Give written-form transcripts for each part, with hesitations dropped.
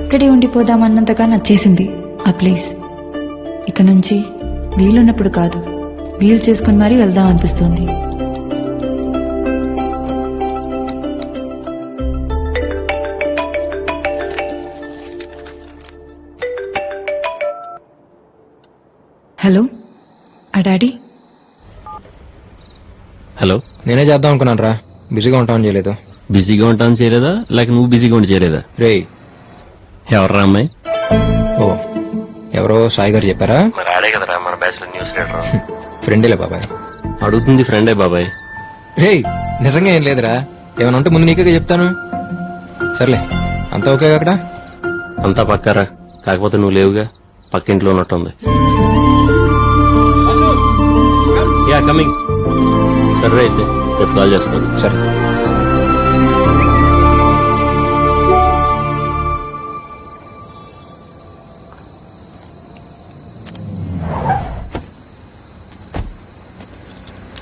ఇక్కడే ఉండిపోదామన్నంతగా నచ్చేసింది ఆ ప్లేస్. ఇక నుంచి వీలున్నప్పుడు కాదు, వీలు చేసుకుని మరీ వెళ్దాం అనిపిస్తుంది. హలో, ఆ డాడీ. హలో, నేనే చేద్దాం అనుకున్నాను రా, బిజీగా ఉంటామని చేయలేదు. బిజీగా ఉంటాను చేయలేదా, లేక నువ్వు బిజీగా ఉండి చేయలేదా? రే, ఎవర్రా అమ్మాయి? ఓ ఎవరో సాయి గారు చెప్పారా? మరి ఆడే కదరా మన బ్యాచ్ లో న్యూస్ రీడర్. ఫ్రెండేలే బాబాయ్. అడుగుతుంది ఫ్రెండే బాబాయ్. రే, నిజంగా ఏం లేదురా, ఏమైనా ఉంటే ముందు నీకే చెప్తాను. సర్లే, అంతా ఓకే అక్కడ? అంతా పక్కారా, కాకపోతే నువ్వు లేవుగా, పక్కింట్లో ఉన్నట్టుంది. Yeah coming. సరే అయితే రేపు కాల్ చేస్తాను. సరే.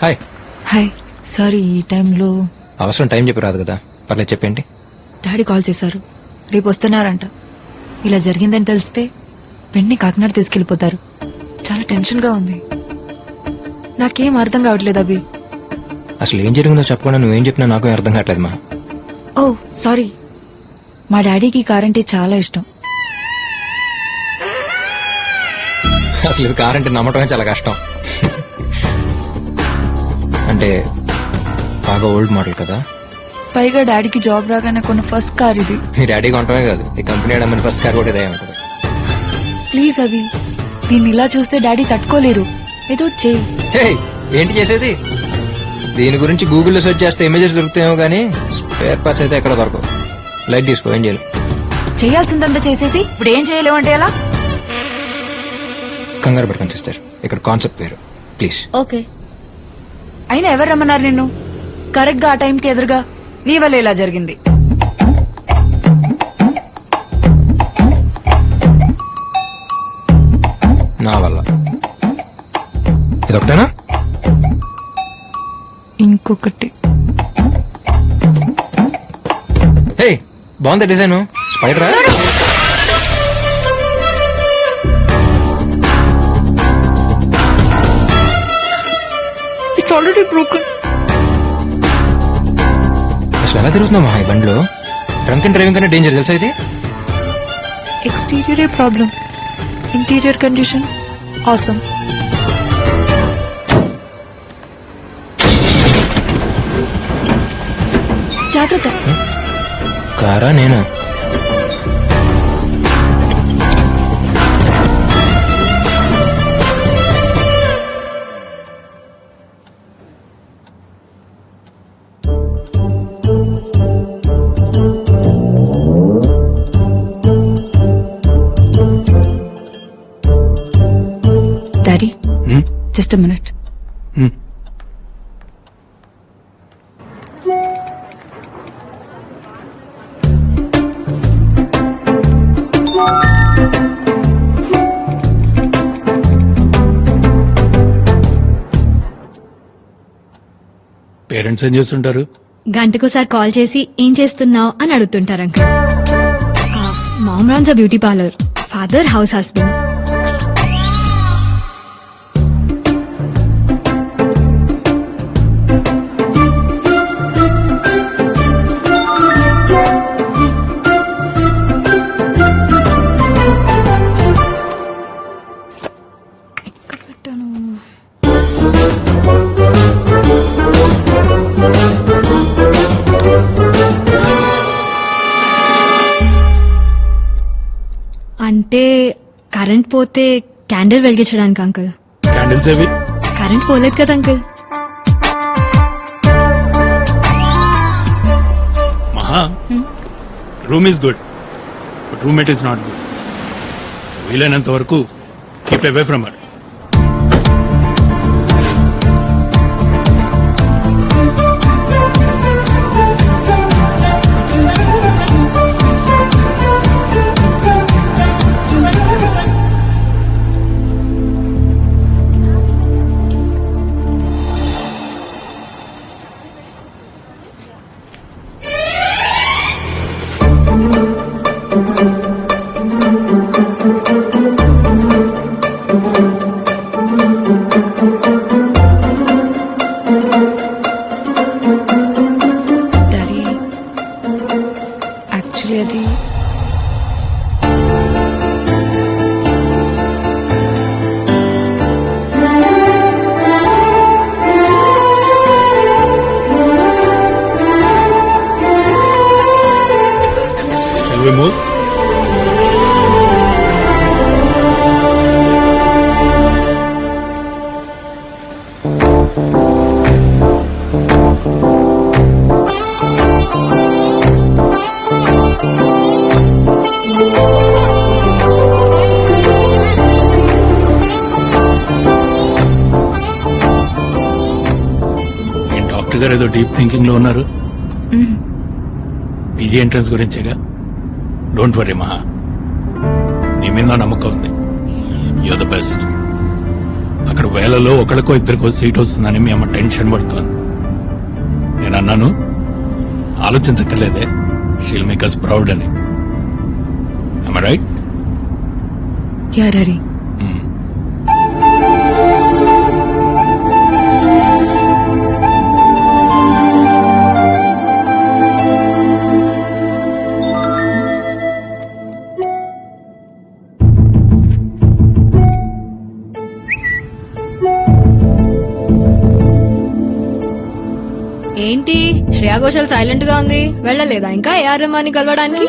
హాయ్. హాయ్, సారీ ఈ టైంలో. అవసరం టైం చెప్పి రాదు కదా, పర్లేదు చెప్పేంటి. డాడీ కాల్ చేశారు, రేపు వస్తున్నారంట. ఇలా జరిగిందని తెలిస్తే వెంటనే కాకినాడ తీసుకెళ్లిపోతారు. చాలా టెన్షన్ గా ఉంది. నాకేం అర్థం కావట్లేదు అభి. అసలు ఏం జరిగిందో చెప్పకుండా నువ్వేం చెప్పినా నాకు అర్థం కావట్లేదు మా. ఓ సారీ, మా డాడీకి కార్ అంటే చాలా ఇష్టం. అసలు ఇది కార్ అంటే నమ్మటమే చాలా కష్టం. అంటే బాగా ఓల్డ్ మోడల్ కదా. పైగా డాడీకి జాబ్ రాగానే కొన్న ఫస్ట్ కార్ ఇది. మీ డాడీ కొనటమే కాదు, ఈ కంపెనీ అమ్మని ఫస్ట్ కార్ కూడా ఇదే ఉంటుంది. ప్లీజ్ అభి, దీన్ని ఇలా చూస్తే డాడీ తట్టుకోలేరు. ఏదో ఒకటి చెయ్యి. హే, ఏంటి చేసేది? దీని గురించి గూగుల్లో సెర్చ్ చేస్తే ఇమేజెస్ దొరుకుతాయేమో గానీ స్పేర్ పార్ట్స్ అయితే ఎక్కడ దొరకవు. లైట్ తీసుకో, ఏం చేయాలి? చేయాల్సిందంతా చేసేసి ఇప్పుడు ఏం చేయలేమంటే ఎలా? కంగారు పట్టుకొని సిస్టర్, ఇక్కడ కాన్సెప్ట్ వేరు, ప్లీజ్. ఓకే. అయినా ఎవరు రమ్మన్నారు నిన్ను? కరెక్ట్ గా ఆ టైంకి ఎదురుగా నీ వల్ల ఇలా జరిగింది. నా వల్ల. ఇదొకటేనా? ఇంకొకటి. హే, బాగుంది డిజైన్. స్పైడరా? It's already broken. అసలు ఎలా తిరుగుతున్నావు ఈ బండిలో? డ్రంక్ అండ్ డ్రైవింగ్ కన్నా డేంజర్ తెలుసా ఇది? ఎక్స్టీరియరే ప్రాబ్లం, ఇంటీరియర్ కండిషన్ ఆసమ్. జాగ్రత్త. కారా నేనా? Daddy, just a minute. Parents ఏం చేస్తుంటారు? గంటకోసారి కాల్ చేసి ఏం చేస్తున్నావు అని అడుగుతుంటారు uncle. Mom runs a beauty parlour, father house husband. అంటే కరెంట్ పోతే క్యాండిల్ వెలిగించడానికి అంకుల్. క్యాండిల్స్ ఏవి? కరెంట్ పోలేదు కదా uncle. Maha, room is good but roommate is not good. వీలైనంత వరకు keep away from her. Move doctor గారు ఏదో డీప్ థింకింగ్ లో ఉన్నారు. పీజీ ఎంట్రన్స్ గురించేగా. డోంట్ వరీ మహా, నీ మీద నా నమ్మకం ఉంది. You're the best. అక్కడ వేలలో ఒకరికో ఇద్దరికో సీట్ వస్తుందని మీ అమ్మ టెన్షన్ పడుతోంది. నేను అన్నాను ఆలోచించక్కర్లేదే, షీల్ మేక్ అస్ ప్రౌడ్ అని. am I right? Yeah daddy. ఏంటి శ్రేయా ఘోషల్ సైలెంట్ గా ఉంది, వెళ్ళలేదా ఇంకా ఏఆర్ రెహమాన్ ని కలవడానికి?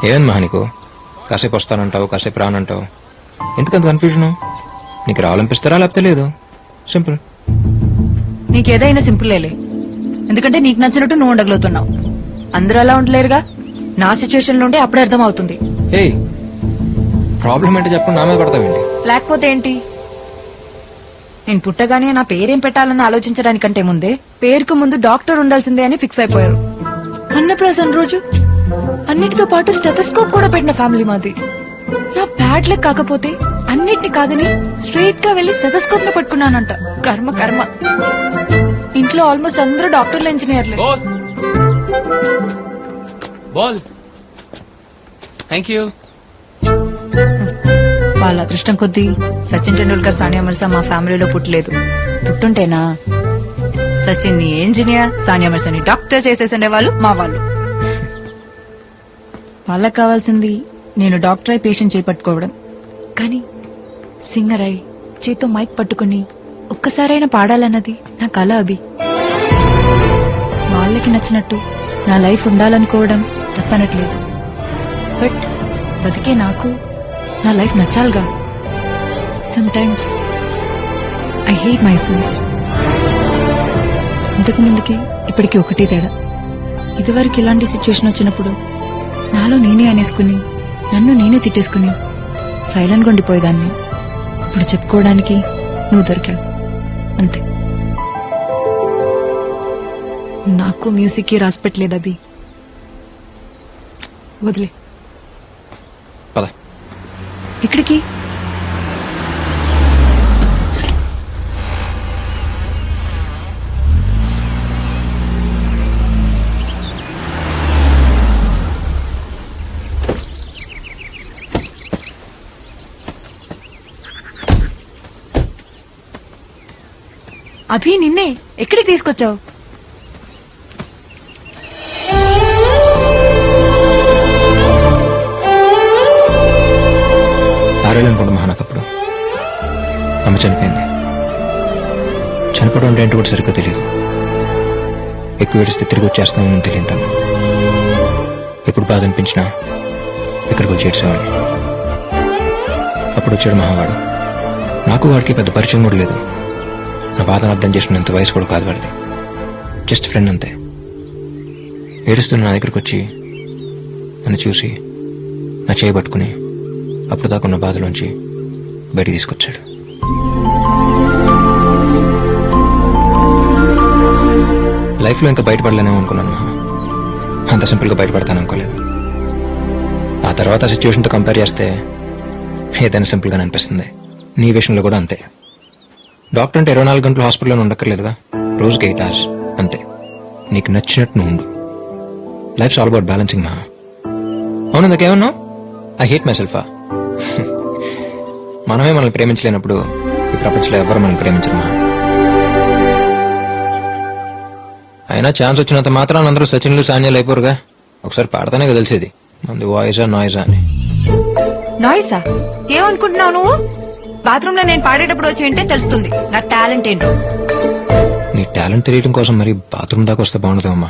ఏమని మహా నీకు? కాసేపు వస్తానంటావు, కాసేపు రానంటావు. ఎందుకంత కన్ఫ్యూజన్? నీకు రావాలనిపిస్తారా లేకపోతే లేదు? సింపుల్. నీకేదైనా సింపులేలే, ఎందుకంటే నీకు నచ్చినట్టు నువ్వు ఉండగలుగుతున్నావు. అందరూ అలా ఉండలేరుగా. నా సిచ్యువేషన్ లో ఉంటే అప్పుడే అర్థం అవుతుంది. ఏయ్, ప్రాబ్లం ఏంటో చెప్పండి, నా మీద పడతావేంటి? లేకపోతే ఏంటి? నేను పుట్టగానే నా పేరేం పెట్టాలని ఆలోచించడానికంటే ముందే పేరుకు ముందు డాక్టర్ ఉండాల్సిందే అని ఫిక్స్ అయిపోయారు. అన్నప్రాసన రోజు అన్నిటితో పాటు స్టెథోస్కోప్ కూడా పెట్టిన ఫ్యామిలీ మాది. నా బ్యాడ్ లక్ కాకపోతే అన్నిటిని కాదని స్ట్రైట్ గా వెళ్లి స్టెథోస్కోప్ ని పట్టుకున్నానంట. కర్మ కర్మ. ఇంట్లో ఆల్మోస్ట్ అందరూ డాక్టర్లు, ఇంజనీర్లే. బాల్. Thank you. వాళ్ళ అదృష్టం కొద్దీ సచిన్ టెండూల్కర్, సానియా మిర్జా మా ఫ్యామిలీలో పుట్టలేదు. పుట్టుంటేనా సచిన్ ని ఇంజనీర్, సానియా మిర్జాని డాక్టర్ చేసేసిండే వాళ్ళు మా వాళ్ళు. వాళ్ళకి కావాల్సింది నేను డాక్టర్ అయి పేషెంట్ చేపట్టుకోవడం, కానీ సింగర్ అయి చేతో మైక్ పట్టుకుని ఒక్కసారైనా పాడాలన్నది నా కల. అభి, వాళ్ళకి నచ్చినట్టు నా లైఫ్ ఉండాలనుకోవడం తప్పనట్లేదు. బట్ బతికే నాకు నా లైఫ్ నచ్చాలిగా. Sometimes I hate myself. ఇంతకు ముందుకి ఇప్పటికి ఒకటి తేడా. ఇదివరకు ఇలాంటి సిచ్యువేషన్ వచ్చినప్పుడు నాలో నేనే అనేసుకుని, నన్ను నేనే తిట్టేసుకుని సైలెంట్ గా ఉండిపోయేదాన్ని. ఇప్పుడు చెప్పుకోవడానికి నువ్వు దొరికావు, అంతే. నాకు మ్యూజిక్ కి రాసి పెట్టలేదు అభి. వదిలే. పద. ఇక్కడికి అభి, నిన్నే ఎక్కడికి తీసుకొచ్చావు? ఆరేళ్ళనుకుంటా మహా నాకప్పుడు. అమ్మ చనిపోయింది. చనిపోవడం అంటే ఏంటో కూడా సరిగ్గా తెలియదు. ఎక్కువ ఏడిస్తే తిరిగి వచ్చేస్తున్నామని తెలియదు తను. ఎప్పుడు బాధ అనిపించినా ఇక్కడికి వచ్చి ఏడ్చేవాడిని. అప్పుడు వచ్చాడు మహావాడు. నాకు వాడికి పెద్ద పరిచయం కూడా లేదు. నా బాధను అర్థం చేసుకునేంత వయసు కూడా కాదు వాడిది. జస్ట్ ఫ్రెండ్ అంతే. ఏడుస్తున్న నా దగ్గరకు వచ్చి నన్ను చూసి నా చేయబట్టుకుని అప్పుడు దాకున్న బాధలోంచి బయటికి తీసుకొచ్చాడు. లైఫ్లో ఇంకా బయటపడలేనేమో అనుకున్నాను మహా. అంత సింపుల్గా బయటపడతాను అనుకోలేదు. ఆ తర్వాత సిచ్యువేషన్తో కంపేర్ చేస్తే ఏదైనా సింపుల్గానే అనిపిస్తుంది. నీ విషయంలో కూడా అంతే. డాక్టర్ అంటే 24 గంటలు హాస్పిటల్లో ఉండక్కర్లేదుగా. రోజుకి 8 hours అంతే. నీకు నచ్చినట్టు నువ్వు ఉండు. Lifes all about balancing Maha. అవును ఇందాకేమన్నావు? ఐ హేట్ మై సెల్ఫా. మనమే మనల్ని ప్రేమించలేనప్పుడు ఈ ప్రపంచంలో ఎవరు మనల్ని ప్రేమించరు మహా. అయినా ఛాన్స్ వచ్చినంత మాత్రం అందరూ సచిన్లు సాన్యాలు అయిపోరుగా. ఒకసారి పాడతానే కదా తెలిసేది మంది వాయిసా నాయిసా అని. నాయిసా? ఏమనుకుంటున్నావు నువ్వు? బాత్రూమ్ లో నేను పాడేటప్పుడు వచ్చి ఏంటే తెలుస్తుంది నా టాలెంట్ ఏంటో. నీ టాలెంట్ తెలియడం కోసం మరి బాత్రూమ్ దాకా వస్తే బాగుంటుందమ్మా.